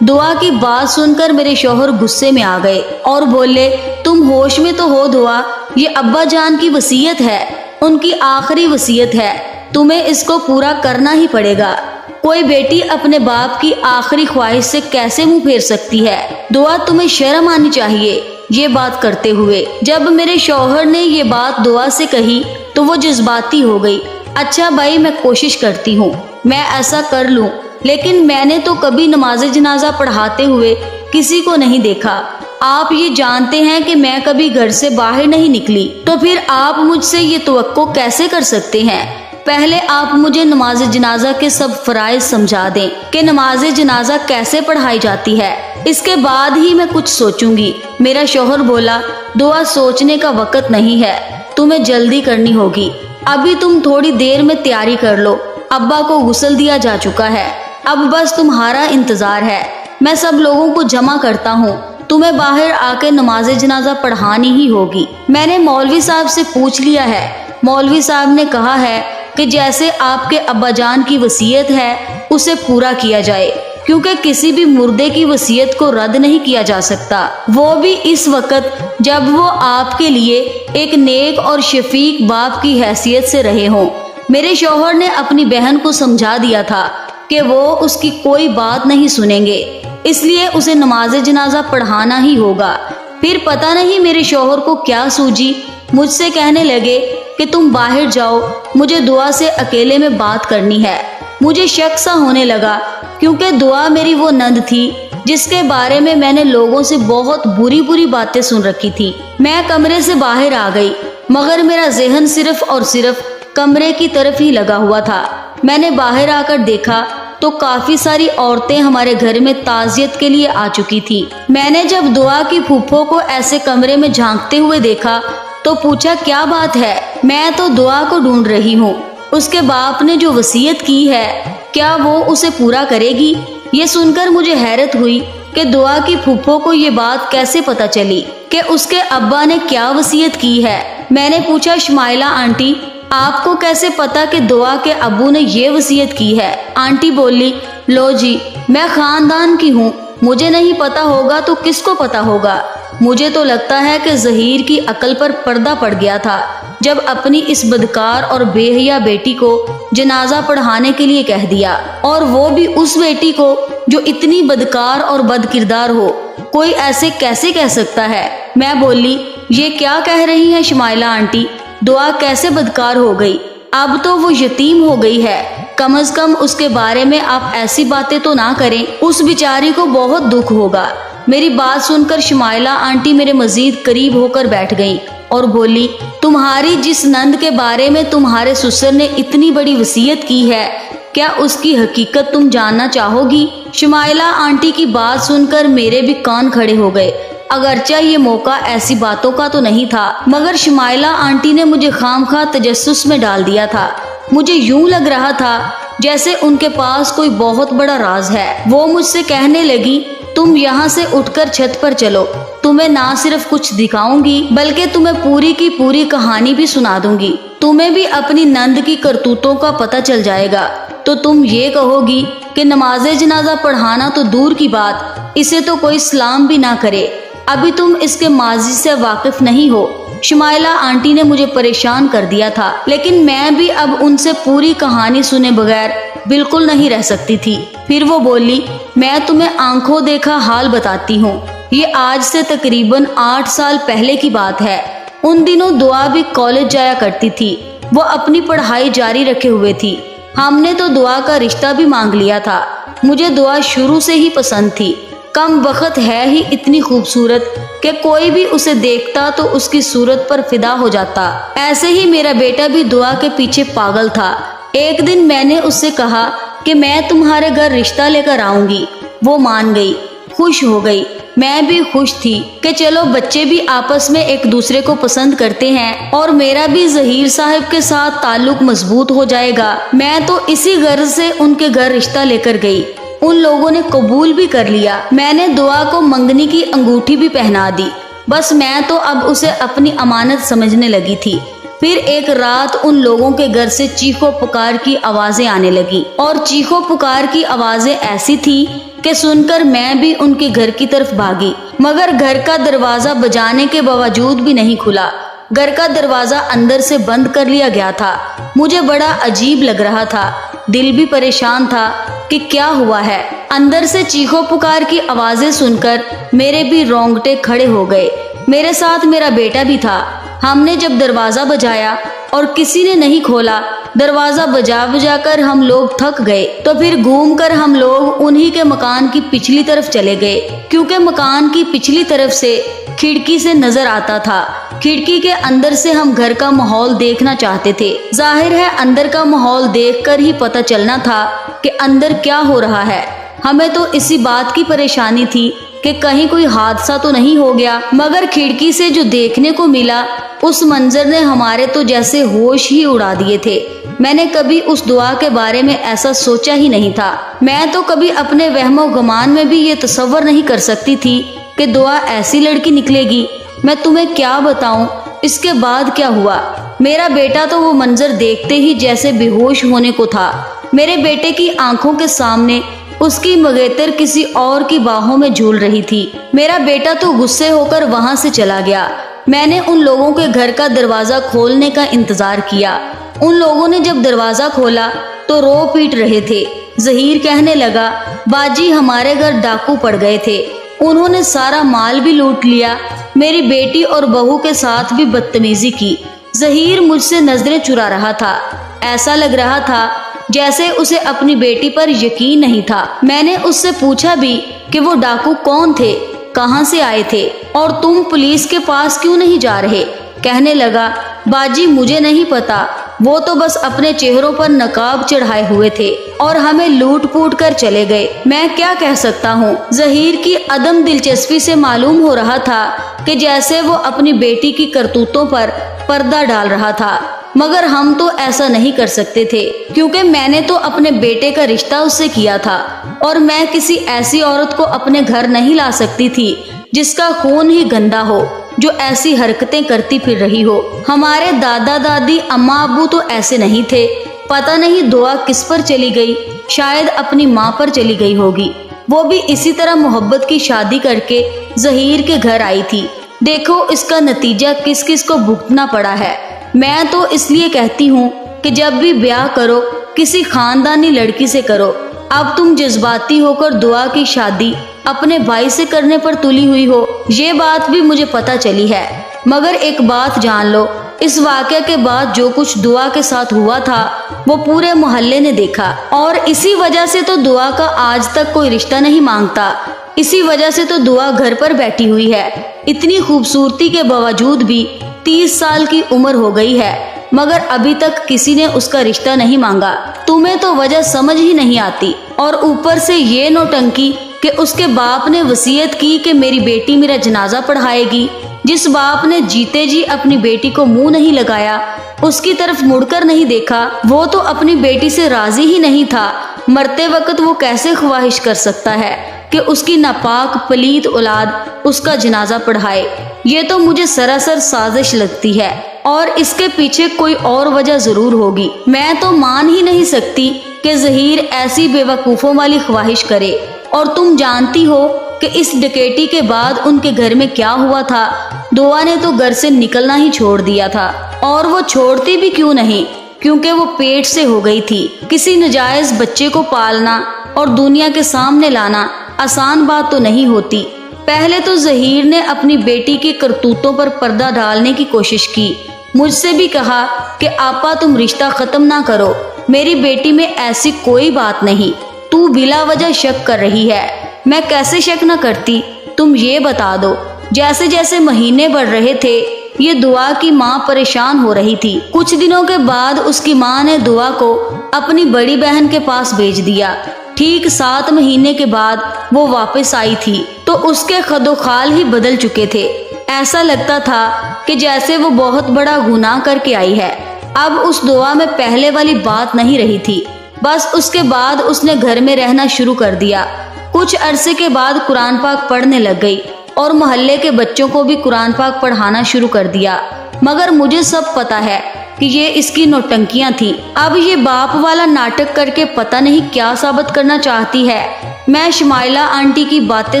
دعا کی بات سن کر میرے شوہر غصے میں آ گئے اور بولے تم ہوش میں تو ہو دعا، یہ ابا جان کی وصیت ہے، ان کی آخری وصیت ہے، تمہیں اس کو پورا کرنا ہی پڑے گا۔ کوئی بیٹی اپنے باپ کی آخری خواہش سے کیسے منہ پھیر سکتی ہے؟ دعا تمہیں شرم آنی چاہیے یہ بات کرتے ہوئے۔ جب میرے شوہر نے یہ بات دعا سے کہی تو وہ جذباتی ہو گئی۔ اچھا بھائی میں کوشش کرتی ہوں میں ایسا کر لوں، لیکن میں نے تو کبھی نماز جنازہ پڑھاتے ہوئے کسی کو نہیں دیکھا۔ آپ یہ جانتے ہیں کہ میں کبھی گھر سے باہر نہیں نکلی، تو پھر آپ مجھ سے یہ توقع کیسے کر سکتے ہیں؟ پہلے آپ مجھے نماز جنازہ کے سب فرائض سمجھا دیں کہ نماز جنازہ کیسے پڑھائی جاتی ہے، اس کے بعد ہی میں کچھ سوچوں گی۔ میرا شوہر بولا دعا سوچنے کا وقت نہیں ہے، تمہیں جلدی کرنی ہوگی، ابھی تم تھوڑی دیر میں تیاری کر لو، ابا کو غسل دیا جا چکا ہے، اب بس تمہارا انتظار ہے، میں سب لوگوں کو جمع کرتا ہوں، تمہیں باہر آ کے نماز جنازہ پڑھانی ہی ہوگی۔ میں نے مولوی صاحب سے پوچھ لیا ہے، مولوی صاحب نے کہا ہے کہ جیسے آپ کے ابا جان کی وصیت ہے اسے پورا کیا جائے، کیونکہ کسی بھی مردے کی وصیت کو رد نہیں کیا جا سکتا، وہ بھی اس وقت جب وہ آپ کے لیے ایک نیک اور شفیق باپ کی حیثیت سے رہے ہوں۔ میرے شوہر نے اپنی بہن کو سمجھا دیا تھا کہ وہ اس کی کوئی بات نہیں سنیں گے، اس لیے اسے نماز جنازہ پڑھانا ہی ہوگا۔ پھر پتہ نہیں میرے شوہر کو کیا سوجی، مجھ سے کہنے لگے کہ تم باہر جاؤ، مجھے دعا سے اکیلے میں بات کرنی ہے۔ مجھے شک سا ہونے لگا، کیونکہ دعا میری وہ نند تھی جس کے بارے میں نے لوگوں سے بہت بری باتیں سن رکھی تھی۔ میں کمرے سے باہر آ گئی، مگر میرا ذہن صرف اور صرف کمرے کی طرف ہی لگا ہوا تھا۔ میں نے باہر آ کر دیکھا تو کافی ساری عورتیں ہمارے گھر میں تعزیت کے لیے آ چکی تھی۔ میں نے جب دعا کی پھوپھو کو ایسے کمرے میں جھانکتے ہوئے دیکھا تو پوچھا کیا بات ہے؟ میں تو دعا کو ڈھونڈ رہی ہوں، اس کے باپ نے جو وصیت کی ہے کیا وہ اسے پورا کرے گی؟ یہ سن کر مجھے حیرت ہوئی کہ دعا کی پھوپھو کو یہ بات کیسے پتہ چلی کہ اس کے ابا نے کیا وصیت کی ہے۔ میں نے پوچھا شمائلہ آنٹی آپ کو کیسے پتا کہ دعا کے ابو نے یہ وصیت کی ہے؟ آنٹی بولی لو جی میں خاندان کی ہوں، مجھے نہیں پتا ہوگا تو کس کو پتا ہوگا؟ مجھے تو لگتا ہے کہ ظہیر کی عقل پر پردہ پڑ گیا تھا جب اپنی اس بدکار اور بے حیا بیٹی کو جنازہ پڑھانے کے لیے کہہ دیا، اور وہ بھی اس بیٹی کو جو اتنی بدکار اور بد کردار ہو۔ کوئی ایسے کیسے کہہ سکتا ہے؟ میں بولی یہ کیا کہہ رہی ہیں شمائلہ آنٹی، دعا کیسے بدکار ہو گئی؟ اب تو وہ یتیم ہو گئی ہے، کم از کم اس کے بارے میں آپ ایسی باتیں تو نہ کریں، اس بیچاری کو بہت دکھ ہوگا۔ میری بات سن کر شمائلہ آنٹی میرے مزید قریب ہو کر بیٹھ گئیں اور بولی تمہاری جس نند کے بارے میں تمہارے سسر نے اتنی بڑی وصیت کی ہے کیا اس کی حقیقت تم جاننا چاہو گی؟ شمائلہ آنٹی کی بات سن کر میرے بھی کان کھڑے ہو گئے، اگرچہ یہ موقع ایسی باتوں کا تو نہیں تھا، مگر شمائلہ آنٹی نے مجھے خام خواہ تجسس میں ڈال دیا تھا۔ مجھے یوں لگ رہا تھا جیسے ان کے پاس کوئی بہت بڑا راز ہے۔ وہ مجھ سے کہنے لگی تم یہاں سے اٹھ کر چھت پر چلو، تمہیں نہ صرف کچھ دکھاؤں گی بلکہ تمہیں پوری کی پوری کہانی بھی سنا دوں گی، تمہیں بھی اپنی نند کی کرتوتوں کا پتہ چل جائے گا، تو تم یہ کہو گی کہ نماز جنازہ پڑھانا تو دور کی بات، اسے تو کوئی سلام بھی نہ کرے، ابھی تم اس کے ماضی سے واقف نہیں ہو۔ شمائلہ آنٹی نے مجھے پریشان کر دیا تھا، لیکن میں بھی اب ان سے پوری کہانی سنے بغیر بالکل نہیں رہ سکتی تھی۔ پھر وہ بولی میں تمہیں آنکھوں دیکھا حال بتاتی ہوں، یہ آج سے تقریباً 8 سال پہلے کی بات ہے۔ ان دنوں دعا بھی کالج جایا کرتی تھی، وہ اپنی پڑھائی جاری رکھے ہوئے تھی۔ ہم نے تو دعا کا رشتہ بھی مانگ لیا تھا۔ مجھے دعا شروع سے ہی پسند تھی، کم وقت ہے ہی اتنی خوبصورت کہ کوئی بھی اسے دیکھتا تو اس کی صورت پر فدا ہو جاتا۔ ایسے ہی میرا بیٹا بھی دعا کے پیچھے پاگل تھا۔ ایک دن میں نے اس سے کہا کہ میں تمہارے گھر رشتہ لے کر آؤں گی، وہ مان گئی، خوش ہو گئی، میں بھی خوش تھی کہ چلو بچے بھی آپس میں ایک دوسرے کو پسند کرتے ہیں اور میرا بھی ظہیر صاحب کے ساتھ تعلق مضبوط ہو جائے گا۔ میں تو اسی غرض سے ان کے گھر رشتہ لے کر گئی، ان لوگوں نے قبول بھی کر لیا۔ میں نے دعا کو منگنی کی انگوٹھی بھی پہنا دی، بس میں تو اب اسے اپنی امانت سمجھنے لگی تھی۔ پھر ایک رات ان لوگوں کے گھر سے چیخو پکار کی آوازیں آنے لگی، اور چیخو پکار کی آوازیں ایسی تھی کہ سن کر میں بھی ان کے گھر کی طرف بھاگی، مگر گھر کا دروازہ بجانے کے باوجود بھی نہیں کھلا۔ گھر کا دروازہ اندر سے بند کر لیا گیا تھا۔ مجھے بڑا عجیب لگ رہا تھا، دل بھی پریشان تھا کہ کیا ہوا ہے۔ اندر سے چیخو پکار کی آوازیں سن کر میرے بھی رونگٹے کھڑے ہو گئے۔ میرے ساتھ میرا بیٹا بھی تھا۔ ہم نے جب دروازہ بجایا اور کسی نے نہیں کھولا، دروازہ بجا بجا کر ہم لوگ تھک گئے، تو پھر گھوم کر ہم لوگ انہی کے مکان کی پچھلی طرف چلے گئے، کیونکہ مکان کی پچھلی طرف سے کھڑکی سے نظر آتا تھا۔ کھڑکی کے اندر سے ہم گھر کا ماحول دیکھنا چاہتے تھے۔ ظاہر ہے اندر کا ماحول دیکھ کر ہی پتہ چلنا تھا کہ اندر کیا ہو رہا ہے۔ ہمیں تو اسی بات کی پریشانی تھی کہ کہیں کوئی حادثہ تو نہیں ہو گیا، مگر کھڑکی سے جو دیکھنے کو ملا اس منظر نے ہمارے تو جیسے ہوش ہی اڑا دیے تھے۔ میں نے کبھی اس دعا کے بارے میں ایسا سوچا ہی نہیں تھا۔ میں تو کبھی اپنے وہم و گمان میں بھی یہ تصور نہیں کر سکتی تھی کہ دعا ایسی لڑکی نکلے گی۔ میں تمہیں کیا بتاؤں اس کے بعد کیا ہوا۔ میرا بیٹا تو وہ منظر دیکھتے ہی جیسے بے ہوش ہونے کو تھا۔ میرے بیٹے کی آنکھوں کے سامنے اس کی مگیتر کسی اور کی باہوں میں جھول رہی تھی۔ میرا بیٹا تو غصے ہو کر وہاں سے چلا گیا۔ میں نے ان لوگوں کے گھر کا دروازہ کھولنے کا انتظار کیا۔ ان لوگوں نے جب دروازہ کھولا تو رو پیٹ رہے تھے۔ ظہیر کہنے لگا، باجی ہمارے گھر ڈاکو پڑ گئے تھے، انہوں نے سارا مال بھی لوٹ لیا، میری بیٹی اور بہو کے ساتھ بھی بدتمیزی کی۔ ظہیر مجھ سے نظریں چرا رہا تھا، ایسا لگ رہا تھا جیسے اسے اپنی بیٹی پر یقین نہیں تھا۔ میں نے اس سے پوچھا بھی کہ وہ ڈاکو کون تھے، کہاں سے آئے تھے، اور تم پولیس کے پاس کیوں نہیں جا رہے؟ کہنے لگا، باجی مجھے نہیں پتا، وہ تو بس اپنے چہروں پر نقاب چڑھائے ہوئے تھے اور ہمیں لوٹ پوٹ کر چلے گئے، میں کیا کہہ سکتا ہوں۔ ظہیر کی عدم دلچسپی سے معلوم ہو رہا تھا کہ جیسے وہ اپنی بیٹی کی کرتوتوں پر پردہ ڈال رہا تھا، مگر ہم تو ایسا نہیں کر سکتے تھے، کیونکہ میں نے تو اپنے بیٹے کا رشتہ اس سے کیا تھا، اور میں کسی ایسی عورت کو اپنے گھر نہیں لا سکتی تھی جس کا خون ہی گندا ہو، جو ایسی حرکتیں کرتی پھر رہی ہو۔ ہمارے دادا دادی اماں ابو تو ایسے نہیں تھے۔ پتہ نہیں دعا کس پر چلی گئی، شاید اپنی ماں پر چلی گئی ہوگی، وہ بھی اسی طرح محبت کی شادی کر کے ظہیر کے گھر آئی تھی۔ دیکھو اس کا نتیجہ کس کس کو بھگتنا پڑا ہے۔ میں تو اس لیے کہتی ہوں کہ جب بھی بیاہ کرو کسی خاندانی لڑکی سے کرو۔ اب تم جذباتی ہو کر دعا کی شادی اپنے بھائی سے کرنے پر تلی ہوئی ہو، یہ بات بھی مجھے پتہ چلی ہے، مگر ایک بات جان لو، اس واقعہ کے بعد جو کچھ دعا کے ساتھ ہوا تھا وہ پورے محلے نے دیکھا، اور اسی وجہ سے تو دعا کا آج تک کوئی رشتہ نہیں مانگتا۔ اسی وجہ سے تو دعا گھر پر بیٹھی ہوئی ہے۔ اتنی خوبصورتی کے باوجود بھی 30 سال کی عمر ہو گئی ہے، مگر ابھی تک کسی نے اس کا رشتہ نہیں مانگا۔ تمہیں تو وجہ سمجھ ہی نہیں آتی، اور اوپر سے یہ نوٹنکی کہ اس کے باپ نے وصیت کی کہ میری بیٹی میرا جنازہ پڑھائے گی۔ جس باپ نے جیتے جی اپنی بیٹی کو منہ نہیں لگایا، اس کی طرف مڑ کر نہیں دیکھا، وہ تو اپنی بیٹی سے راضی ہی نہیں تھا، مرتے وقت وہ کیسے خواہش کر سکتا ہے کہ اس کی ناپاک پلید اولاد اس کا جنازہ پڑھائے؟ یہ تو مجھے سراسر سازش لگتی ہے، اور اس کے پیچھے کوئی اور وجہ ضرور ہوگی۔ میں تو مان ہی نہیں سکتی کہ ظہیر ایسی بے وقوفوں والی خواہش کرے، اور تم جانتی ہو کہ اس ڈکیٹی کے بعد ان کے گھر میں کیا ہوا تھا۔ دعا نے تو گھر سے نکلنا ہی چھوڑ دیا تھا، اور وہ چھوڑتی بھی کیوں نہیں، کیونکہ وہ پیٹ سے ہو گئی تھی۔ کسی ناجائز بچے کو پالنا اور دنیا کے سامنے لانا آسان بات تو نہیں ہوتی۔ پہلے تو ظہیر نے اپنی بیٹی کی کرتوتوں پر پردہ ڈالنے کی کوشش کی، مجھ سے بھی کہا کہ آپا تم رشتہ ختم نہ کرو، میری بیٹی میں ایسی کوئی بات نہیں، تو بلا وجہ شک کر رہی ہے۔ میں کیسے شک نہ کرتی، تم یہ بتا دو۔ جیسے جیسے مہینے بڑھ رہے تھے یہ دعا کی ماں پریشان ہو رہی تھی۔ کچھ دنوں کے بعد اس کی ماں نے دعا کو اپنی بڑی بہن کے پاس بھیج دیا۔ ٹھیک 7 مہینے کے بعد وہ واپس آئی تھی تو اس کے خد و خال ہی بدل چکے تھے۔ ایسا لگتا تھا کہ جیسے وہ بہت بڑا گناہ کر کے آئی ہے۔ اب اس دعا میں پہلے والی بات نہیں رہی تھی، بس اس کے بعد اس نے گھر میں رہنا شروع کر دیا۔ کچھ عرصے کے بعد قرآن پاک پڑھنے لگ گئی، اور محلے کے بچوں کو بھی قرآن پاک پڑھانا شروع کر دیا، مگر مجھے سب پتا ہے کہ یہ اس کی نوٹنکیاں تھیں۔ اب یہ باپ والا ناٹک کر کے پتہ نہیں کیا ثابت کرنا چاہتی ہے۔ میں شمائلہ آنٹی کی باتیں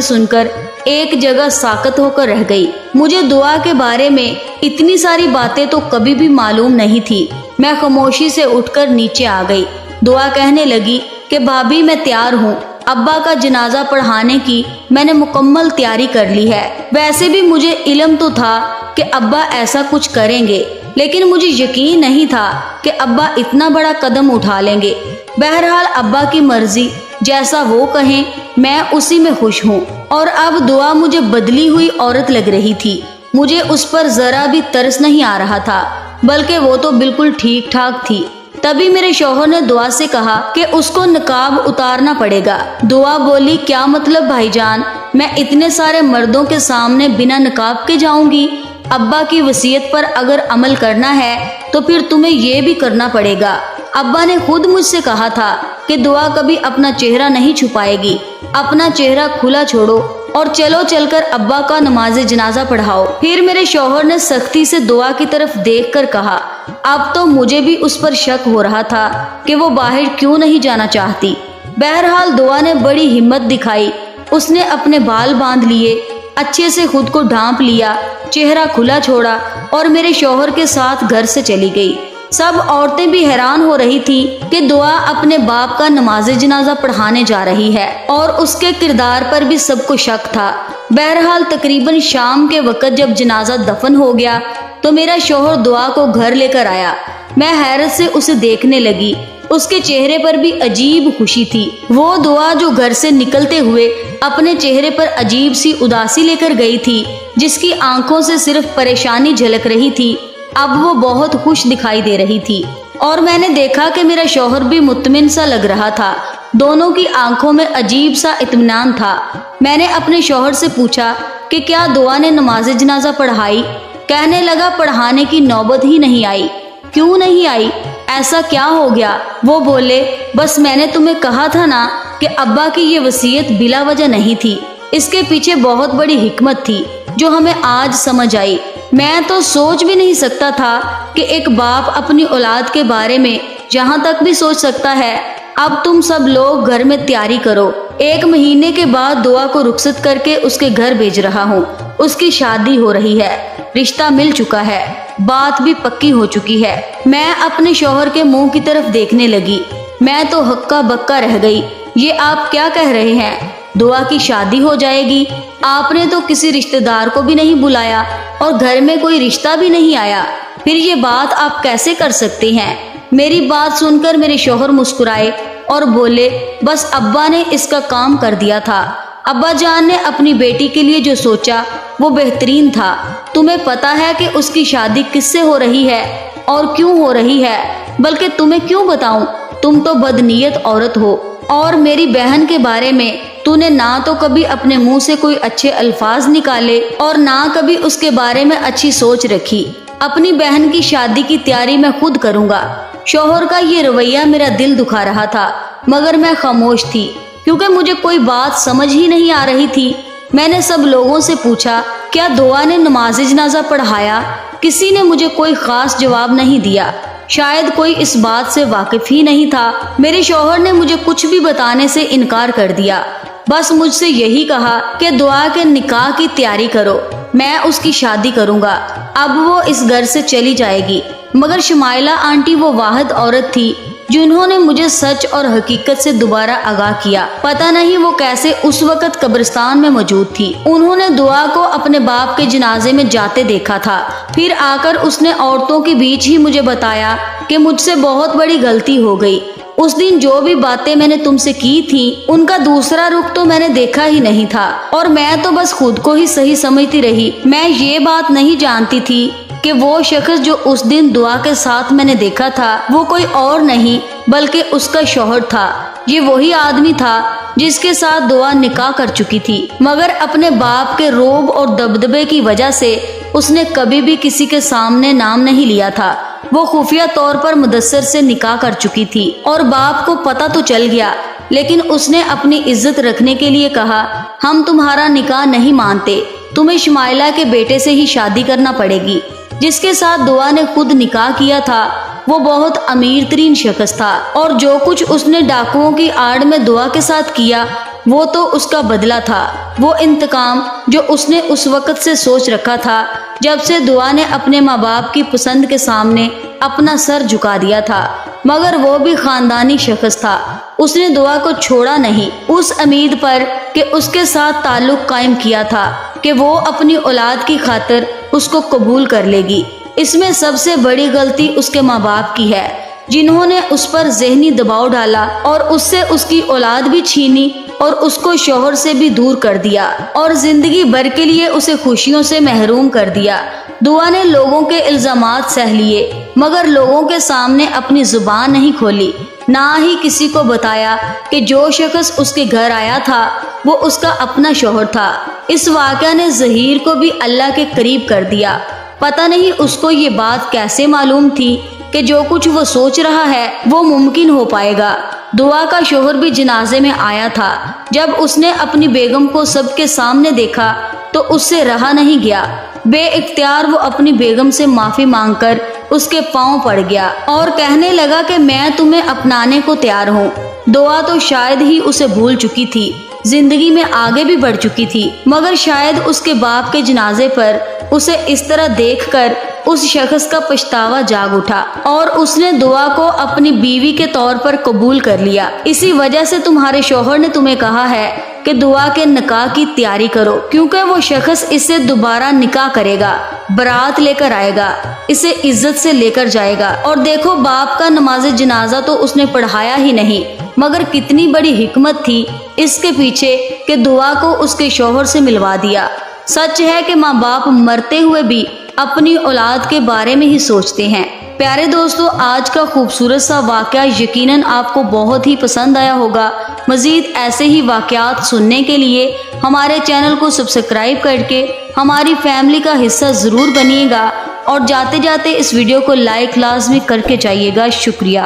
سن کر ایک جگہ ساکت ہو کر رہ گئی۔ مجھے دعا کے بارے میں اتنی ساری باتیں تو کبھی بھی معلوم نہیں تھی۔ میں خاموشی سے اٹھ کر نیچے آ گئی۔ دعا کہنے لگی کہ بھابھی میں تیار ہوں، ابا کا جنازہ پڑھانے کی میں نے مکمل تیاری کر لی ہے۔ ویسے بھی مجھے علم تو تھا کہ ابا ایسا کچھ کریں گے، لیکن مجھے یقین نہیں تھا کہ ابا اتنا بڑا قدم اٹھا لیں گے۔ بہرحال ابا کی مرضی، جیسا وہ کہیں میں اسی میں خوش ہوں۔ اور اب دعا مجھے بدلی ہوئی عورت لگ رہی تھی۔ مجھے اس پر ذرا بھی ترس نہیں آ رہا تھا، بلکہ وہ تو بالکل ٹھیک ٹھاک تھی۔ تبھی میرے شوہر نے دعا سے کہا کہ اس کو نقاب اتارنا پڑے گا۔ دعا بولی، کیا مطلب بھائی جان؟ میں اتنے سارے مردوں کے سامنے بنا نقاب کے جاؤں گی؟ ابا کی وصیت پر اگر عمل کرنا ہے تو پھر تمہیں یہ بھی کرنا پڑے گا۔ ابا نے خود مجھ سے کہا تھا کہ دعا کبھی اپنا چہرہ نہیں چھپائے گی، اپنا چہرہ کھلا چھوڑو اور چلو چل کر ابا کا نماز جنازہ پڑھاؤ۔ پھر میرے شوہر نے سختی سے دعا کی طرف دیکھ کر کہا، اب تو مجھے بھی اس پر شک ہو رہا تھا کہ وہ باہر کیوں نہیں جانا چاہتی۔ بہرحال دعا نے بڑی ہمت دکھائی۔ اس نے اپنے بال باندھ لیے، اچھے سے خود کو ڈھانپ لیا، چہرہ کھلا چھوڑا اور میرے شوہر کے ساتھ گھر سے چلی گئی۔ سب عورتیں بھی حیران ہو رہی تھی کہ دعا اپنے باپ کا نماز جنازہ پڑھانے جا رہی ہے، اور اس کے کردار پر بھی سب کو شک تھا۔ بہرحال تقریباً شام کے وقت جب جنازہ دفن ہو گیا تو میرا شوہر دعا کو گھر لے کر آیا۔ میں حیرت سے اسے دیکھنے لگی۔ اس کے چہرے پر بھی عجیب خوشی تھی۔ وہ دعا جو گھر سے نکلتے ہوئے اپنے چہرے پر عجیب سی اداسی لے کر گئی تھی، جس کی آنکھوں سے صرف پریشانی جھلک رہی تھی، اب وہ بہت خوش دکھائی دے رہی تھی۔ اور میں نے دیکھا کہ میرا شوہر بھی مطمئن سا لگ رہا تھا۔ دونوں کی آنکھوں میں عجیب سا اطمینان تھا۔ میں نے اپنے شوہر سے پوچھا کہ کیا دعا نے نماز جنازہ پڑھائی؟ کہنے لگا پڑھانے کی نوبت ہی نہیں آئی۔ کیوں نہیں آئی؟ ایسا کیا ہو گیا؟ وہ بولے، بس میں نے تمہیں کہا تھا نا کہ ابا کی یہ وصیت بلا وجہ نہیں تھی، اس کے پیچھے بہت بڑی حکمت تھی جو ہمیں آج سمجھ آئی۔ میں تو سوچ بھی نہیں سکتا تھا کہ ایک باپ اپنی اولاد کے بارے میں جہاں تک بھی سوچ سکتا ہے۔ اب تم سب لوگ گھر میں تیاری کرو۔ 1 مہینے کے بعد دعا کو رخصت کر کے اس کے گھر بھیج رہا ہوں۔ اس کی شادی ہو رہی ہے، رشتہ مل چکا ہے، بات بھی پکی ہو چکی ہے۔ میں اپنے شوہر کے منہ کی طرف دیکھنے لگی۔ میں تو ہکا بکا رہ گئی۔ یہ آپ کیا کہہ رہے ہیں؟ دعا کی شادی ہو جائے گی؟ آپ نے تو کسی رشتہ دار کو بھی نہیں بلایا اور گھر میں کوئی رشتہ بھی نہیں آیا، پھر یہ بات آپ کیسے کر سکتے ہیں؟ میری بات سن کر میرے شوہر مسکرائے اور بولے، بس ابا نے اس کا کام کر دیا تھا۔ ابا جان نے اپنی بیٹی کے لیے جو سوچا وہ بہترین تھا۔ تمہیں پتا ہے کہ اس کی شادی کس سے ہو رہی ہے اور کیوں ہو رہی ہے؟ بلکہ تمہیں کیوں بتاؤں، تم تو بدنیت عورت ہو، اور میری بہن کے بارے میں تو نے نہ تو کبھی اپنے منہ سے کوئی اچھے الفاظ نکالے اور نہ کبھی اس کے بارے میں اچھی سوچ رکھی۔ اپنی بہن کی شادی کی تیاری میں خود کروں گا۔ شوہر کا یہ رویہ میرا دل دکھا رہا تھا، مگر میں خاموش تھی کیونکہ مجھے کوئی بات سمجھ ہی نہیں آ رہی تھی۔ میں نے سب لوگوں سے پوچھا، کیا دعا نے نماز جنازہ پڑھایا؟ کسی نے مجھے کوئی خاص جواب نہیں دیا۔ شاید کوئی اس بات سے واقف ہی نہیں تھا۔ میرے شوہر نے مجھے کچھ بھی بتانے سے انکار کر دیا، بس مجھ سے یہی کہا کہ دعا کے نکاح کی تیاری کرو، میں اس کی شادی کروں گا۔ اب وہ اس گھر سے چلی جائے گی۔ مگر شمائلہ آنٹی وہ واحد عورت تھی جنہوں نے مجھے سچ اور حقیقت سے دوبارہ آگاہ کیا۔ پتہ نہیں وہ کیسے اس وقت قبرستان میں موجود تھی۔ انہوں نے دعا کو اپنے باپ کے جنازے میں جاتے دیکھا تھا۔ پھر آ کر اس نے عورتوں کے بیچ ہی مجھے بتایا کہ مجھ سے بہت بڑی غلطی ہو گئی۔ اس دن جو بھی باتیں میں نے تم سے کی تھی ان کا دوسرا رخ تو میں نے دیکھا ہی نہیں تھا، اور میں تو بس خود کو ہی صحیح سمجھتی رہی۔ میں یہ بات نہیں جانتی تھی کہ وہ شخص جو اس دن دعا کے ساتھ میں نے دیکھا تھا وہ کوئی اور نہیں بلکہ اس کا شوہر تھا۔ یہ وہی آدمی تھا جس کے ساتھ دعا نکاح کر چکی تھی، مگر اپنے باپ کے روب اور دبدبے کی وجہ سے اس نے کبھی بھی کسی کے سامنے نام نہیں لیا تھا۔ وہ خفیہ طور پر مدثر سے نکاح کر چکی تھی اور باپ کو پتہ تو چل گیا، لیکن اس نے اپنی عزت رکھنے کے لیے کہا، ہم تمہارا نکاح نہیں مانتے، تمہیں شمائلہ کے بیٹے سے ہی شادی کرنا پڑے گی۔ جس کے ساتھ دعا نے خود نکاح کیا تھا وہ بہت امیر ترین شخص تھا، اور جو کچھ اس نے ڈاکوؤں کی آڑ میں دعا کے ساتھ کیا وہ تو اس کا بدلہ تھا، وہ انتقام جو اس نے اس وقت سے سوچ رکھا تھا جب سے دعا نے اپنے ماں باپ کی پسند کے سامنے اپنا سر جھکا دیا تھا۔ مگر وہ بھی خاندانی شخص تھا، اس نے دعا کو چھوڑا نہیں، اس امید پر کہ اس کے ساتھ تعلق قائم کیا تھا کہ وہ اپنی اولاد کی خاطر اس کو قبول کر لے گی۔ اس میں سب سے بڑی غلطی اس کے ماں باپ کی ہے، جنہوں نے اس پر ذہنی دباؤ ڈالا اور اس سے اس کی اولاد بھی چھینی اور اس کو شوہر سے بھی دور کر دیا اور زندگی بھر کے لیے اسے خوشیوں سے محروم کر دیا۔ دعا نے لوگوں کے الزامات سہ لیے مگر لوگوں کے سامنے اپنی زبان نہیں کھولی، نہ ہی کسی کو بتایا کہ جو شخص اس کے گھر آیا تھا وہ اس کا اپنا شوہر تھا۔ اس واقعہ نے ظہیر کو بھی اللہ کے قریب کر دیا۔ پتہ نہیں اس کو یہ بات کیسے معلوم تھی کہ جو کچھ وہ سوچ رہا ہے وہ ممکن ہو پائے گا۔ دعا کا شوہر بھی جنازے میں آیا تھا۔ جب اس نے اپنی بیگم کو سب کے سامنے دیکھا تو اس سے رہا نہیں گیا، بے اختیار وہ اپنی بیگم سے معافی مانگ کر اس کے پاؤں پڑ گیا اور کہنے لگا کہ میں تمہیں اپنانے کو تیار ہوں۔ دعا تو شاید ہی اسے بھول چکی تھی، زندگی میں آگے بھی بڑھ چکی تھی، مگر شاید اس کے باپ کے جنازے پر اسے اس طرح دیکھ کر اس شخص کا پچھتاوا جاگ اٹھا اور اس نے دعا کو اپنی بیوی کے طور پر قبول کر لیا۔ اسی وجہ سے تمہارے شوہر نے تمہیں کہا ہے کہ دعا کے نکاح کی تیاری کرو، کیونکہ وہ شخص اسے دوبارہ نکاح کرے گا، برات لے کر آئے گا، اسے عزت سے لے کر جائے گا۔ اور دیکھو باپ کا نماز جنازہ تو اس نے پڑھایا ہی نہیں، مگر کتنی بڑی حکمت تھی اس کے پیچھے کہ دعا کو اس کے شوہر سے ملوا دیا۔ سچ ہے کہ ماں باپ مرتے ہوئے بھی اپنی اولاد کے بارے میں ہی سوچتے ہیں۔ پیارے دوستو، آج کا خوبصورت سا واقعہ یقیناً آپ کو بہت ہی پسند آیا ہوگا۔ مزید ایسے ہی واقعات سننے کے لیے ہمارے چینل کو سبسکرائب کر کے ہماری فیملی کا حصہ ضرور بنیے گا اور جاتے جاتے اس ویڈیو کو لائک لازمی کر کے جائیے گا۔ شکریہ۔